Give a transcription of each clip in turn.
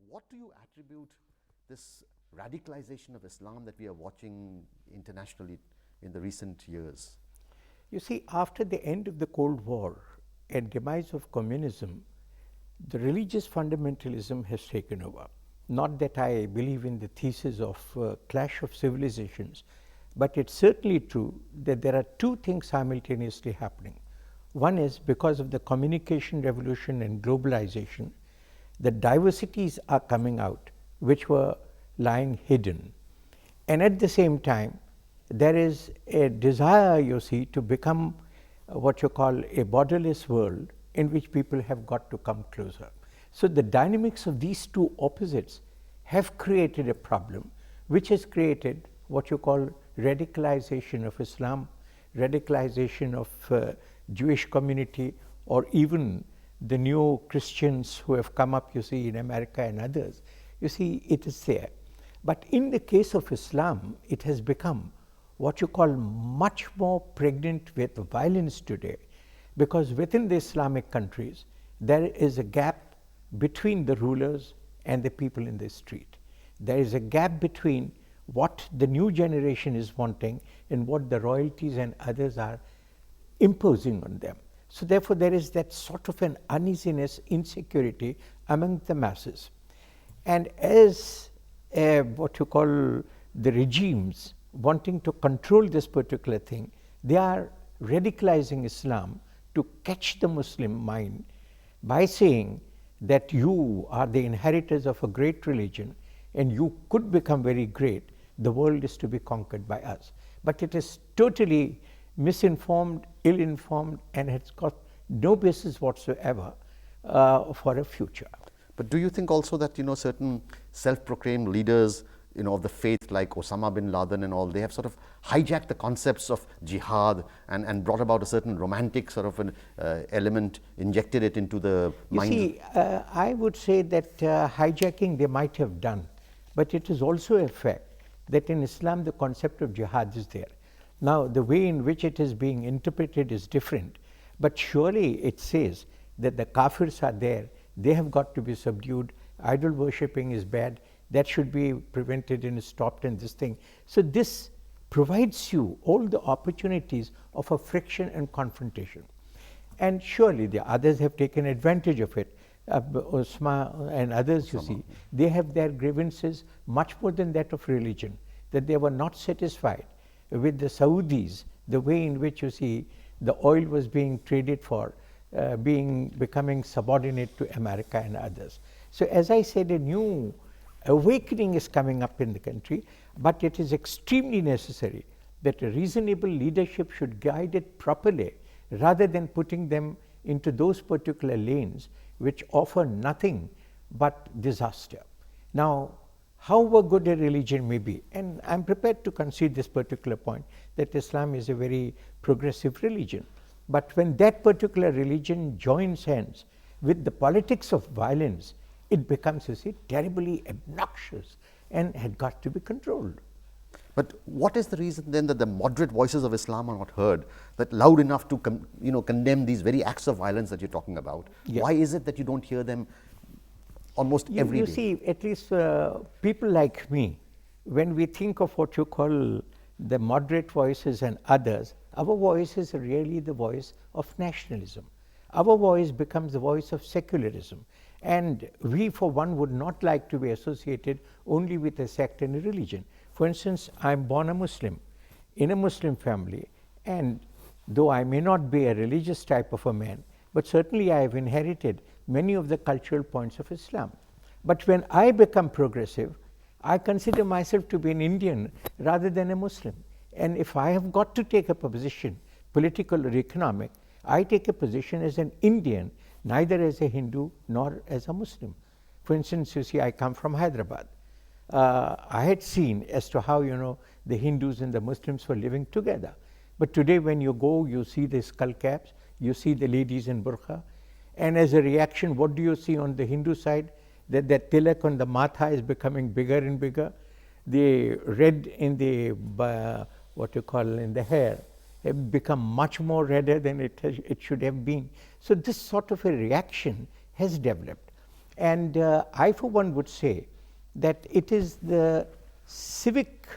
What do you attribute this radicalization of Islam that we are watching internationally in the recent years? You see, after the end of the Cold War and demise of communism, the religious fundamentalism has taken over. Not that I believe in the thesis of clash of civilizations, but it's certainly true that there are two things simultaneously happening. One is because of the communication revolution and globalization, the diversities are coming out which were lying hidden. And at the same time, there is a desire, you see, to become what you call a borderless world in which people have got to come closer. So the dynamics of these two opposites have created a problem which has created what you call radicalization of Islam, radicalization of Jewish community, or even the new Christians who have come up, you see, in America and others. You see, it is there. But in the case of Islam, it has become what you call much more pregnant with violence today, because within the Islamic countries, there is a gap between the rulers and the people in the street. There is a gap between what the new generation is wanting and what the royalties and others are imposing on them. So therefore, there is that sort of an uneasiness, insecurity among the masses. And as what you call the regimes wanting to control this particular thing, they are radicalizing Islam to catch the Muslim mind by saying that you are the inheritors of a great religion and you could become very great. The world is to be conquered by us. But it is totally misinformed, ill-informed, and has got no basis whatsoever for a future. But do you think also that, certain self-proclaimed leaders, of the faith like Osama bin Laden and all, they have sort of hijacked the concepts of jihad and brought about a certain romantic sort of an element, injected it into the mind? You see, I would say that hijacking they might have done, but it is also a fact that in Islam the concept of jihad is there. Now, the way in which it is being interpreted is different, but surely it says that the kafirs are there, they have got to be subdued, idol worshipping is bad, that should be prevented and stopped, and this thing. So this provides you all the opportunities of a friction and confrontation. And surely the others have taken advantage of it. Osma and others, you see, they have their grievances much more than that of religion, that they were not satisfied with the Saudis, the way in which, you see, the oil was being traded for, becoming subordinate to America and others. So as I said, a new awakening is coming up in the country, but it is extremely necessary that a reasonable leadership should guide it properly rather than putting them into those particular lanes which offer nothing but disaster. Now, however good a religion may be, and I am prepared to concede this particular point, that Islam is a very progressive religion, but when that particular religion joins hands with the politics of violence, it becomes, you see, terribly obnoxious and had got to be controlled. But what is the reason then that the moderate voices of Islam are not heard, that loud enough to condemn these very acts of violence that you're talking about? Yeah. Why is it that you don't hear them almost every day? You see, at least people like me, when we think of what you call the moderate voices and others, our voice is really the voice of nationalism. Our voice becomes the voice of secularism. And we, for one, would not like to be associated only with a sect and a religion. For instance, I am born a Muslim, in a Muslim family, and though I may not be a religious type of a man, but certainly I have inherited many of the cultural points of Islam. But when I become progressive, I consider myself to be an Indian rather than a Muslim. And if I have got to take up a position, political or economic, I take a position as an Indian, neither as a Hindu nor as a Muslim. For instance, you see, I come from Hyderabad. I had seen as to how, the Hindus and the Muslims were living together. But today when you go, you see the skull caps, you see the ladies in burqa. And as a reaction, what do you see on the Hindu side? That tilak on the matha is becoming bigger and bigger. The red in the, in the hair have become much more redder than it should have been. So this sort of a reaction has developed. And I, for one, would say that it is the civic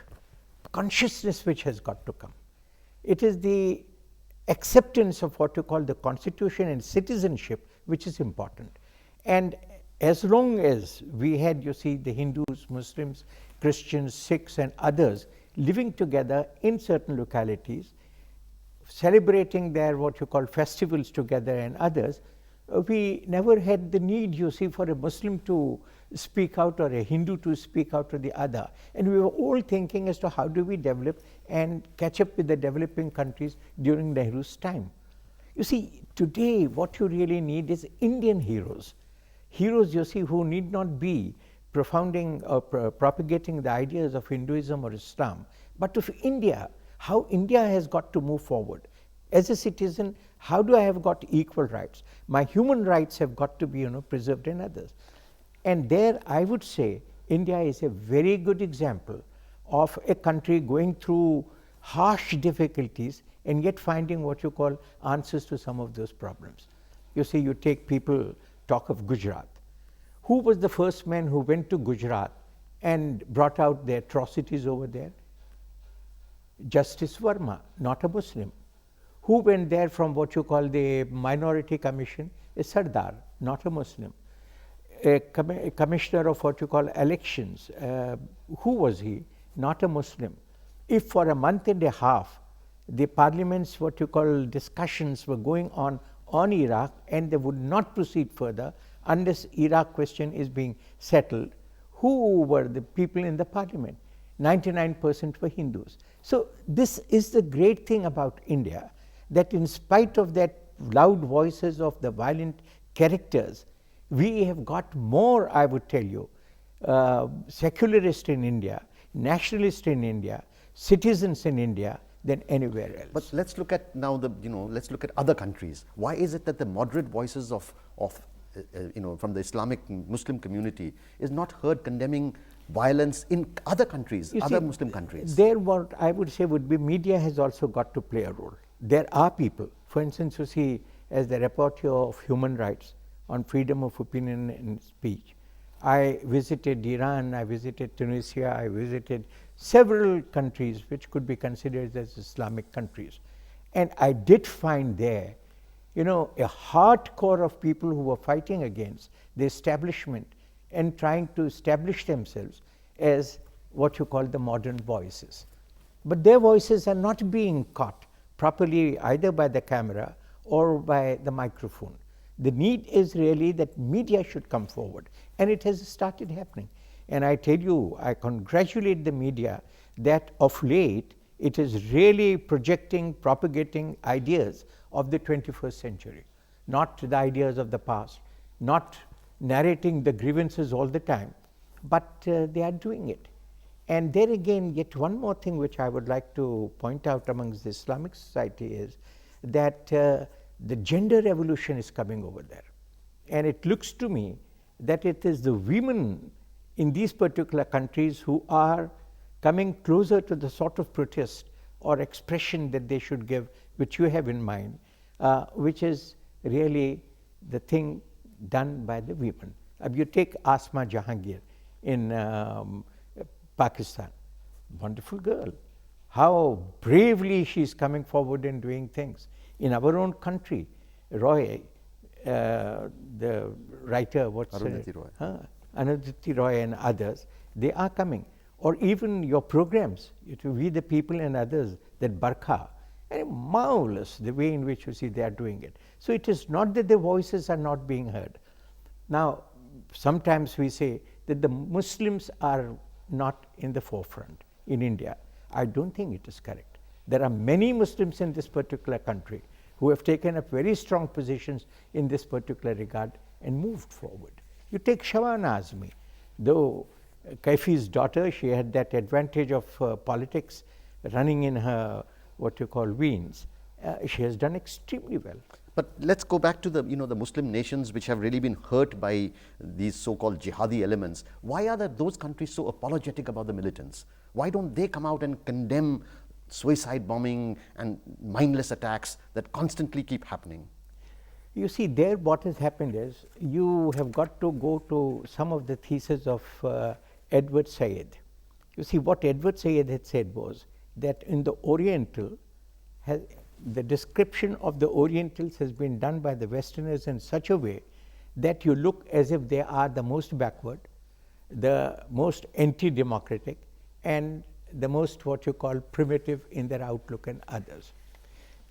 consciousness which has got to come. It is the acceptance of what you call the constitution and citizenship which is important. And as long as we had, you see, the Hindus, Muslims, Christians, Sikhs and others living together in certain localities, celebrating their what you call festivals together and others, we never had the need, you see, for a Muslim to speak out or a Hindu to speak out to the other. And we were all thinking as to how do we develop and catch up with the developing countries during Nehru's time. You see, today what you really need is Indian heroes. Heroes, you see, who need not be profounding or propagating the ideas of Hinduism or Islam, but of India, how India has got to move forward. As a citizen, how do I have got equal rights? My human rights have got to be, preserved in others. And there I would say India is a very good example of a country going through harsh difficulties and yet finding what you call answers to some of those problems. You see, you take people, talk of Gujarat. Who was the first man who went to Gujarat and brought out the atrocities over there? Justice Verma, not a Muslim. Who went there from what you call the Minority Commission? A Sardar, not a Muslim. A commissioner of what you call elections, who was he? Not a Muslim. If for a month and a half the parliament's what you call discussions were going on Iraq and they would not proceed further unless Iraq question is being settled, who were the people in the parliament? 99% were Hindus. So this is the great thing about India, that in spite of that loud voices of the violent characters, we have got more, I would tell you, secularist in India, nationalist in India, citizens in India than anywhere else. But let's look at now let's look at other countries. Why is it that the moderate voices of from the Islamic Muslim community is not heard condemning violence in other countries, other Muslim countries? There, what I would say would be, media has also got to play a role. There are people, for instance, you see, as the rapporteur of human rights on freedom of opinion and speech, I visited Iran, I visited Tunisia, I visited several countries which could be considered as Islamic countries. And I did find there, a hardcore of people who were fighting against the establishment and trying to establish themselves as what you call the modern voices. But their voices are not being caught properly either by the camera or by the microphone. The need is really that media should come forward, and it has started happening. And I tell you, I congratulate the media that of late it is really projecting, propagating ideas of the 21st century, not the ideas of the past, not narrating the grievances all the time, but they are doing it. And there again, yet one more thing which I would like to point out amongst the Islamic society is that the gender revolution is coming over there. And it looks to me that it is the women in these particular countries who are coming closer to the sort of protest or expression that they should give, which you have in mind, which is really the thing done by the women. You take Asma Jahangir in Pakistan, wonderful girl. How bravely she is coming forward and doing things. In our own country, Roy, the writer, Arundhati Roy. Arundhati Roy and others, they are coming. Or even your programs, We the People and others, that Barkha, and marvelous the way in which you see they are doing it. So it is not that their voices are not being heard. Now, sometimes we say that the Muslims are not in the forefront in India. I don't think it is correct. There are many Muslims in this particular country who have taken up very strong positions in this particular regard and moved forward. You take Shabana Azmi, though Kaifi's daughter, she had that advantage of politics running in her what you call veins. She has done extremely well. But let's go back to the the Muslim nations which have really been hurt by these so-called jihadi elements. Why are those countries so apologetic about the militants? Why don't they come out and condemn suicide bombing and mindless attacks that constantly keep happening? You see, there what has happened is you have got to go to some of the theses of Edward Said. You see, what Edward Said had said was that in the Oriental, the description of the Orientals has been done by the Westerners in such a way that you look as if they are the most backward, the most anti-democratic, and the most what you call primitive in their outlook and others.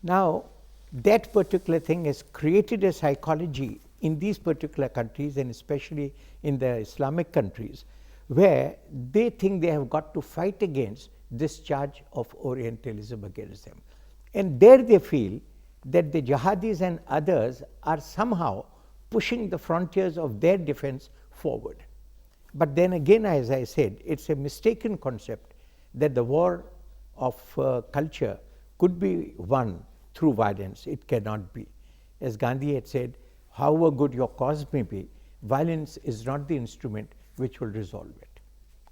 Now, that particular thing has created a psychology in these particular countries, and especially in the Islamic countries, where they think they have got to fight against this charge of Orientalism against them. And there they feel that the jihadis and others are somehow pushing the frontiers of their defense forward. But then again, as I said, it's a mistaken concept that the war of culture could be won through violence. It cannot be. As Gandhi had said, however good your cause may be, violence is not the instrument which will resolve it.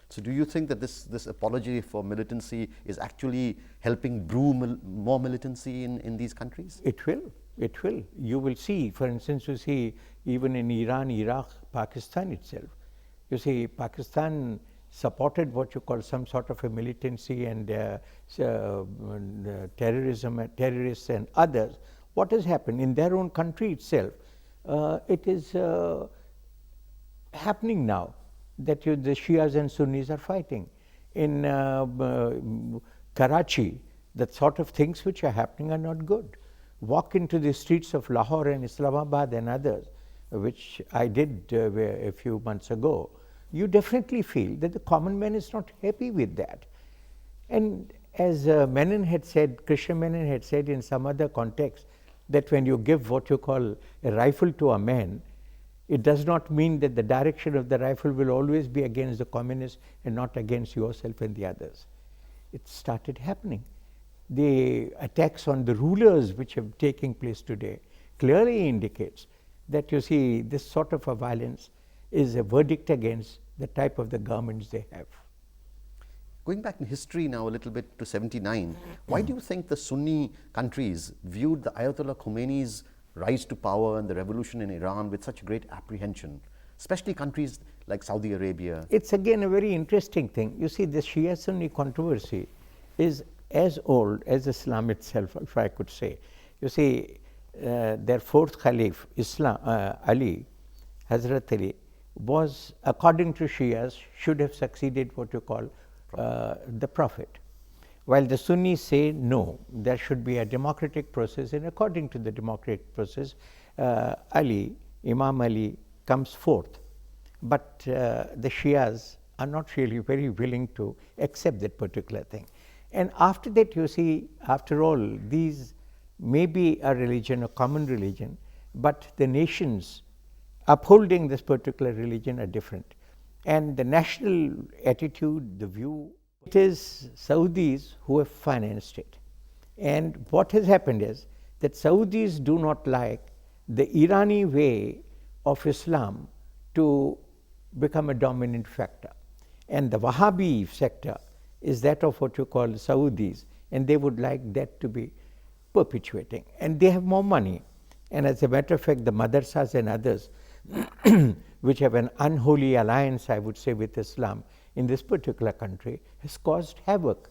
So do you think that this apology for militancy is actually helping brew more militancy in these countries? It will. It will. You will see, for instance, you see even in Iran, Iraq, Pakistan itself. You see, Pakistan supported what you call some sort of a militancy and terrorism, terrorists and others. What has happened in their own country itself? It is happening now that the Shias and Sunnis are fighting. In Karachi, the sort of things which are happening are not good. Walk into the streets of Lahore and Islamabad and others, which I did a few months ago, you definitely feel that the common man is not happy with that. And as Menon had said, Christian Menon had said in some other context, that when you give what you call a rifle to a man, it does not mean that the direction of the rifle will always be against the communists and not against yourself and the others. It started happening. The attacks on the rulers which have taken place today clearly indicates that you see this sort of a violence is a verdict against the type of the governments they have. Going back in history now a little bit to 79, why do you think the Sunni countries viewed the Ayatollah Khomeini's rise to power and the revolution in Iran with such great apprehension, especially countries like Saudi Arabia? It's again a very interesting thing. You see, the Shia-Sunni controversy is as old as Islam itself, if I could say. You see, their fourth Caliph, Ali, Hazrat Ali, was, according to Shias, should have succeeded what you call the Prophet. While the Sunnis say no, there should be a democratic process, and according to the democratic process, Imam Ali comes fourth. But the Shias are not really very willing to accept that particular thing. And after that, you see, after all, these may be a religion, a common religion, but the nations upholding this particular religion are different. And the national attitude, the view, it is Saudis who have financed it. And what has happened is that Saudis do not like the Irani way of Islam to become a dominant factor. And the Wahhabi sector is that of what you call Saudis, and they would like that to be perpetuating. And they have more money. And as a matter of fact, the madrasas and others, which have an unholy alliance, I would say, with Islam in this particular country, has caused havoc.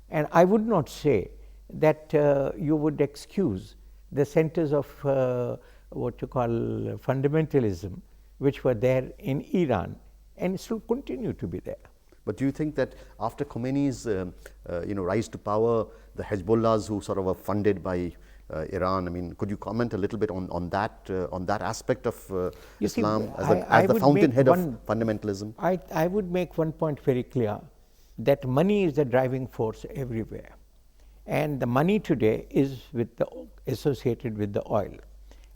And I would not say that you would excuse the centers of what you call fundamentalism, which were there in Iran, and still continue to be there. But do you think that after Khomeini's rise to power, the Hezbollahs who sort of were funded by Iran, I mean, could you comment a little bit on that aspect of Islam as the fountainhead of fundamentalism? I would make one point very clear, that money is the driving force everywhere. And the money today is associated with the oil.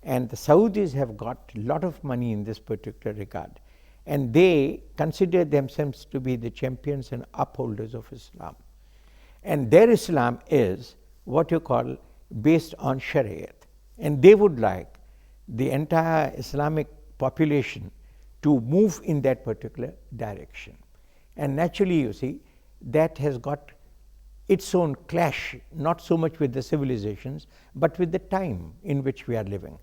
And the Saudis have got a lot of money in this particular regard. And they consider themselves to be the champions and upholders of Islam. And their Islam is what you call based on Shariat. And they would like the entire Islamic population to move in that particular direction. And naturally, you see, that has got its own clash, not so much with the civilizations, but with the time in which we are living.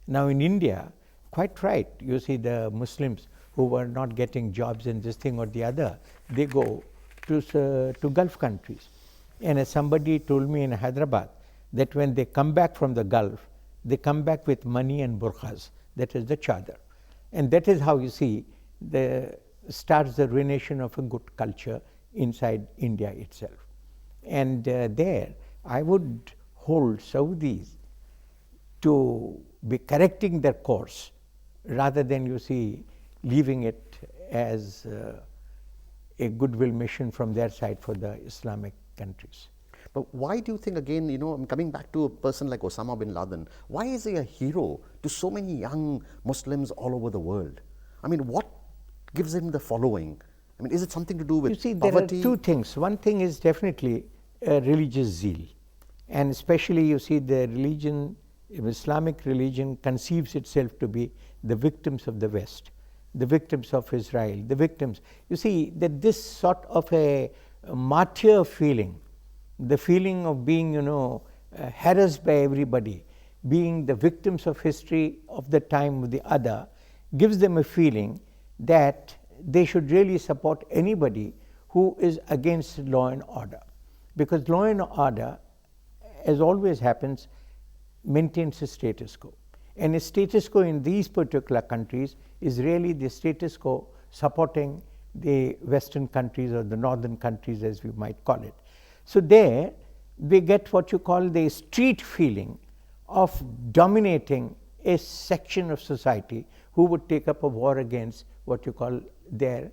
Now in India, quite right, you see the Muslims who were not getting jobs in this thing or the other, they go to Gulf countries. And as somebody told me in Hyderabad, that when they come back from the Gulf, they come back with money and burqas, that is the chadar. And that is how you see starts the ruination of a good culture inside India itself. And there, I would hold Saudis to be correcting their course rather than, you see, leaving it as a goodwill mission from their side for the Islamic countries. But why do you think, again, I'm coming back to a person like Osama bin Laden, why is he a hero to so many young Muslims all over the world? I mean, what gives him the following? I mean, is it something to do with poverty? There are two things. One thing is definitely religious zeal. And especially, you see, the religion, Islamic religion conceives itself to be the victims of the West, the victims of Israel, the victims. You see, that this sort of a martyr feeling, the feeling of being, harassed by everybody, being the victims of history of the time of the other, gives them a feeling that they should really support anybody who is against law and order. Because law and order, as always happens, maintains a status quo. And a status quo in these particular countries is really the status quo supporting the Western countries or the Northern countries, as we might call it. So there, they get what you call the street feeling of dominating a section of society who would take up a war against what you call their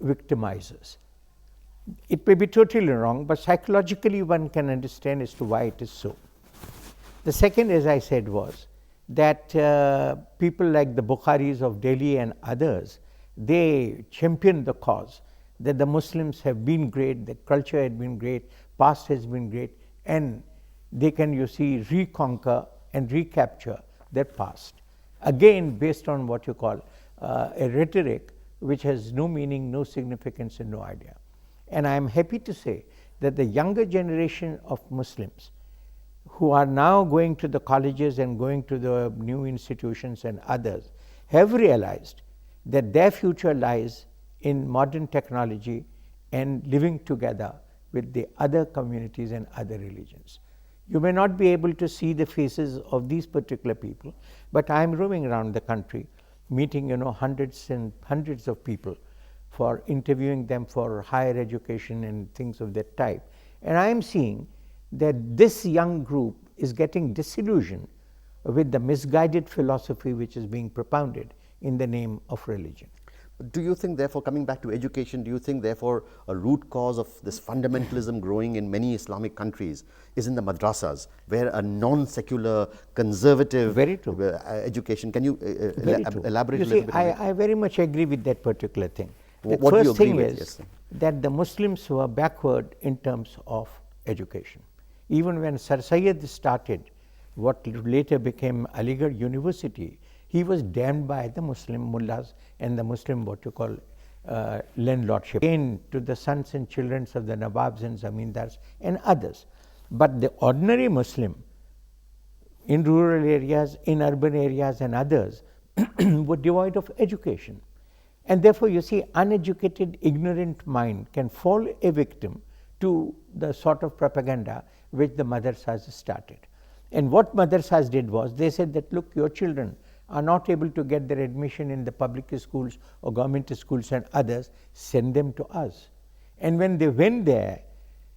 victimizers. It may be totally wrong, but psychologically one can understand as to why it is so. The second, as I said, was that people like the Bukharis of Delhi and others, they championed the cause that the Muslims have been great, the culture had been great, past has been great, and they can, you see, reconquer and recapture their past. Again, based on what you call a rhetoric which has no meaning, no significance, and no idea. And I am happy to say that the younger generation of Muslims who are now going to the colleges and going to the new institutions and others have realized that their future lies in modern technology and living together with the other communities and other religions. You may not be able to see the faces of these particular people, but I am roaming around the country, meeting hundreds and hundreds of people for interviewing them for higher education and things of that type. And I am seeing that this young group is getting disillusioned with the misguided philosophy which is being propounded in the name of religion. Do you think, therefore, coming back to education, do you think, therefore, a root cause of this fundamentalism growing in many Islamic countries is in the madrasas, where a non-secular, conservative education? Can you elaborate a little bit? I very much agree with that particular thing. The what first do you agree thing with? is that the Muslims were backward in terms of education. Even when Sir Syed started what later became Aligarh University, he was damned by the Muslim mullahs and the Muslim what you call landlordship, again to the sons and children of the Nawabs and Zamindars and others. But the ordinary Muslim in rural areas, in urban areas and others were devoid of education. And therefore, you see, uneducated, ignorant mind can fall a victim to the sort of propaganda which the madrasas started. And what madrasas did was, they said that, look, your children are not able to get their admission in the public schools or government schools and others, send them to us. And when they went there,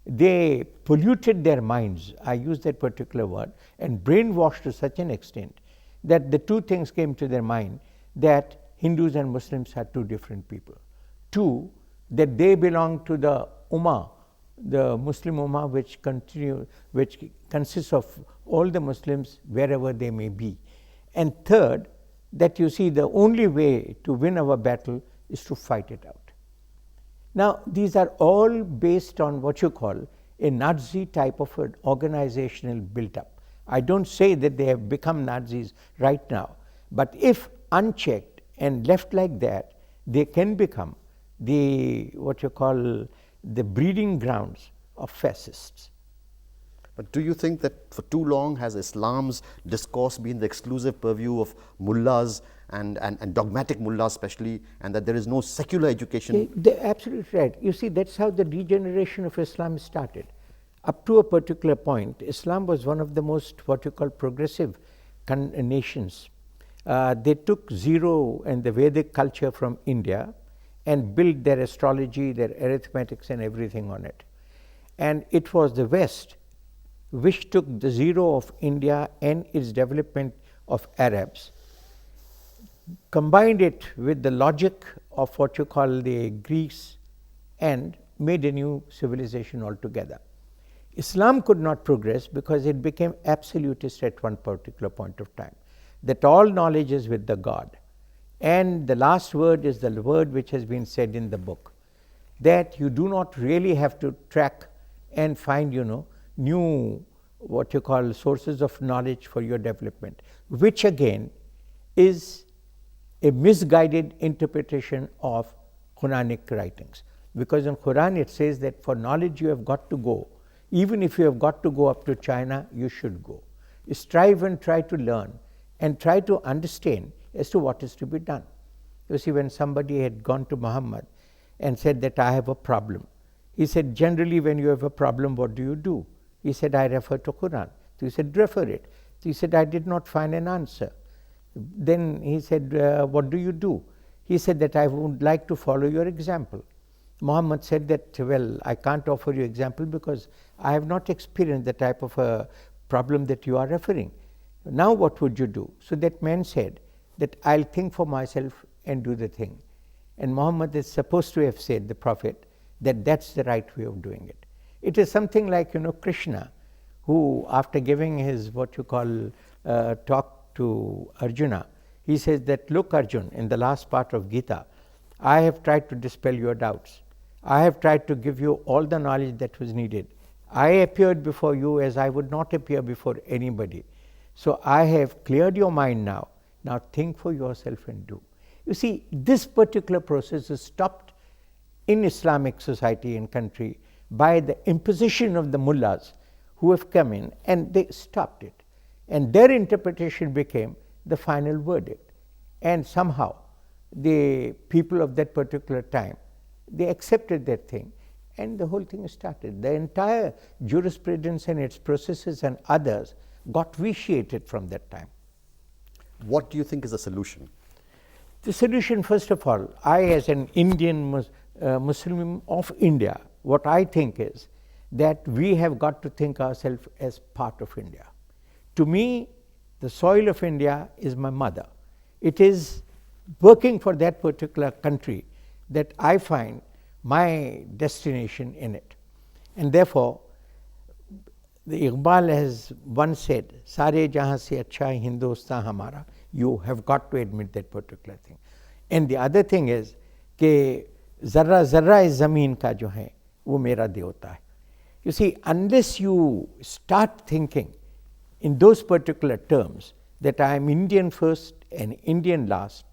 they polluted their minds, I use that particular word, and brainwashed to such an extent that the two things came to their mind, that Hindus and Muslims are two different people. Two, that they belong to the Ummah, the Muslim Ummah, which consists of all the Muslims wherever they may be. And third, that you see the only way to win our battle is to fight it out. Now, these are all based on what you call a Nazi type of an organizational build-up. I don't say that they have become Nazis right now, but if unchecked and left like that, they can become the what you call the breeding grounds of fascists. But do you think that for too long has Islam's discourse been the exclusive purview of mullahs and dogmatic mullahs especially, and that there is no secular education? They're absolutely right. You see, that's how the degeneration of Islam started. Up to a particular point, Islam was one of the most, what you call, progressive nations. They took zero and the Vedic culture from India and built their astrology, their arithmetics and everything on it. And it was the West which took the zero of India and its development of Arabs, combined it with the logic of what you call the Greeks, and made a new civilization altogether. Islam could not progress because it became absolutist at one particular point of time, that all knowledge is with the God. And the last word is the word which has been said in the book, that you do not really have to track and find, new, what you call, sources of knowledge for your development, which again is a misguided interpretation of Quranic writings. Because in Quran it says that for knowledge you have got to go. Even if you have got to go up to China, you should go. Strive and try to learn and try to understand as to what is to be done. You see, when somebody had gone to Muhammad and said that I have a problem, he said, generally when you have a problem, what do? He said, I refer to Quran. So he said, refer it. So he said, I did not find an answer. Then he said, what do? He said that I would like to follow your example. Muhammad said that, well, I can't offer you example because I have not experienced the type of a problem that you are referring. Now what would you do? So that man said that I'll think for myself and do the thing. And Muhammad is supposed to have said, the Prophet, that that's the right way of doing it. It is something like, Krishna, who after giving his, what you call, talk to Arjuna, he says that, look Arjun, in the last part of Gita, I have tried to dispel your doubts. I have tried to give you all the knowledge that was needed. I appeared before you as I would not appear before anybody. So I have cleared your mind now. Now think for yourself and do. You see, this particular process is stopped in Islamic society and country by the imposition of the mullahs who have come in, and they stopped it. And their interpretation became the final verdict. And somehow the people of that particular time, they accepted that thing, and the whole thing started. The entire jurisprudence and its processes and others got vitiated from that time. What do you think is the solution? The solution, first of all, I as an Indian Muslim of India, what I think is that we have got to think ourselves as part of India. To me, the soil of India is my mother. It is working for that particular country that I find my destination in it. And therefore, the Iqbal has once said, Sare jahan se acha Hindustan hamara. You have got to admit that particular thing. And the other thing is, ke zarra zarra is zameen ka jo hai, wo mera devta hai. You see, unless you start thinking in those particular terms, that I am Indian first and Indian last,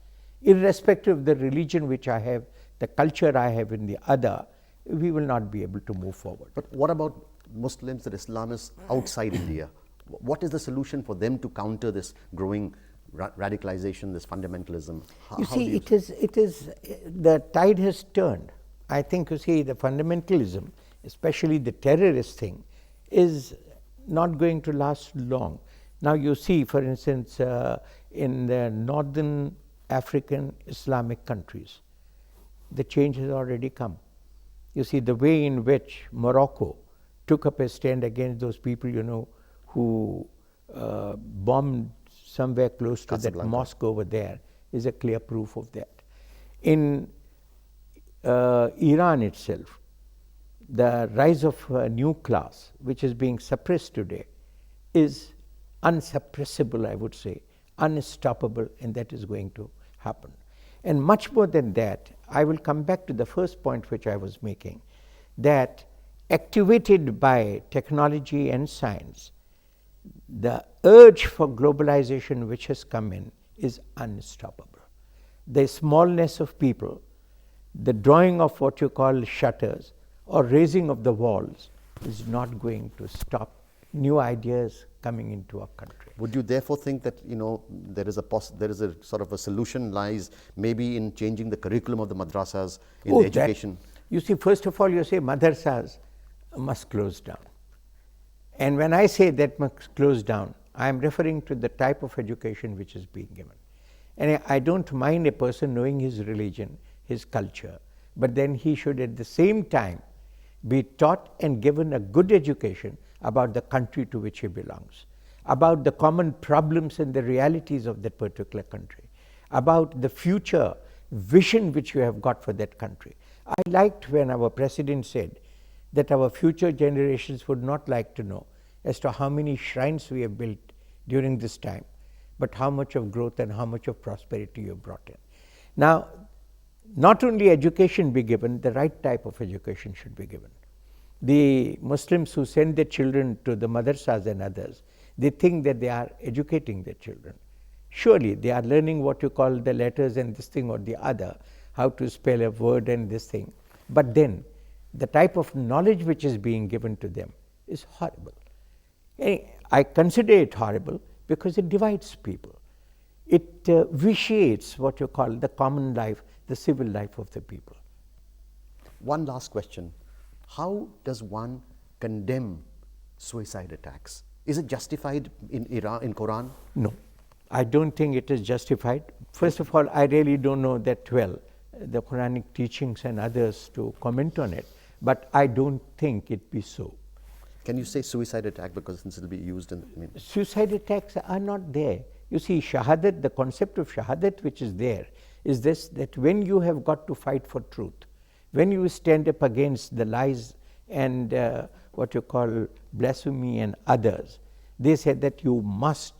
irrespective of the religion which I have, the culture I have in the other, we will not be able to move forward. But what about Muslims, the Islamists outside India? What is the solution for them to counter this growing radicalization, this fundamentalism? You see, it is the tide has turned. I think, you see, the fundamentalism, especially the terrorist thing, is not going to last long. Now you see, for instance, in the northern African Islamic countries, the change has already come. You see, the way in which Morocco took up a stand against those people, who bombed somewhere close to that mosque over there, is a clear proof of that. In Iran itself, the rise of a new class, which is being suppressed today, is unsuppressible, I would say, unstoppable, and that is going to happen. And much more than that, I will come back to the first point which I was making, that activated by technology and science, the urge for globalization which has come in is unstoppable. The smallness of people, the drawing of what you call shutters or raising of the walls is not going to stop new ideas coming into our country. Would you therefore think that there is a sort of a solution lies maybe in changing the curriculum of the madrasas in the education? You see, first of all, you say madrasas must close down. And when I say that must close down, I am referring to the type of education which is being given. And I don't mind a person knowing his religion, his culture, but then he should at the same time be taught and given a good education about the country to which he belongs, about the common problems and the realities of that particular country, about the future vision which you have got for that country. I liked when our president said that our future generations would not like to know as to how many shrines we have built during this time, but how much of growth and how much of prosperity you have brought in. Now, not only education be given, the right type of education should be given. The Muslims who send their children to the madrasas and others, they think that they are educating their children. Surely they are learning what you call the letters and this thing or the other, how to spell a word and this thing. But then the type of knowledge which is being given to them is horrible. I consider it horrible because it divides people. It vitiates what you call the common life, the civil life of the people. One last question. How does one condemn suicide attacks? Is it justified in Iran, in Quran? No, I don't think it is justified. First of all, I really don't know that well, the Quranic teachings and others to comment on it, but I don't think it be so. Can you say suicide attack because this will be used in... Suicide attacks are not there. You see, shahadat, the concept of shahadat which is there is this, that when you have got to fight for truth, when you stand up against the lies and what you call blasphemy and others, they said that you must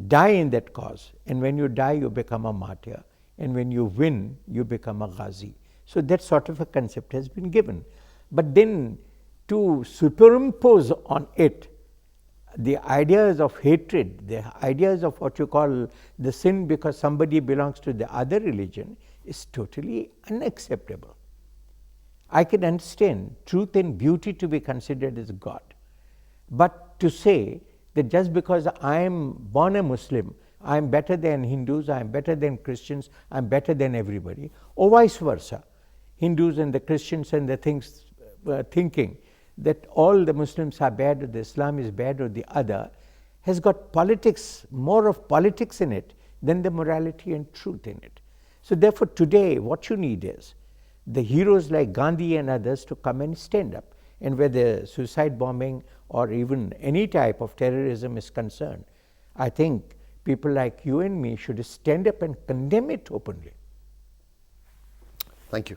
die in that cause, and when you die you become a martyr, and when you win you become a ghazi. So that sort of a concept has been given. But then to superimpose on it the ideas of hatred, the ideas of what you call the sin because somebody belongs to the other religion is totally unacceptable. I can understand truth and beauty to be considered as God, but to say that just because I am born a Muslim, I am better than Hindus, I am better than Christians, I am better than everybody, or vice versa. Hindus and the Christians and the things thinking that all the Muslims are bad or the Islam is bad or the other has got politics, more of politics in it than the morality and truth in it. So therefore today what you need is the heroes like Gandhi and others to come and stand up, and where the suicide bombing or even any type of terrorism is concerned, I think people like you and me should stand up and condemn it openly. Thank you.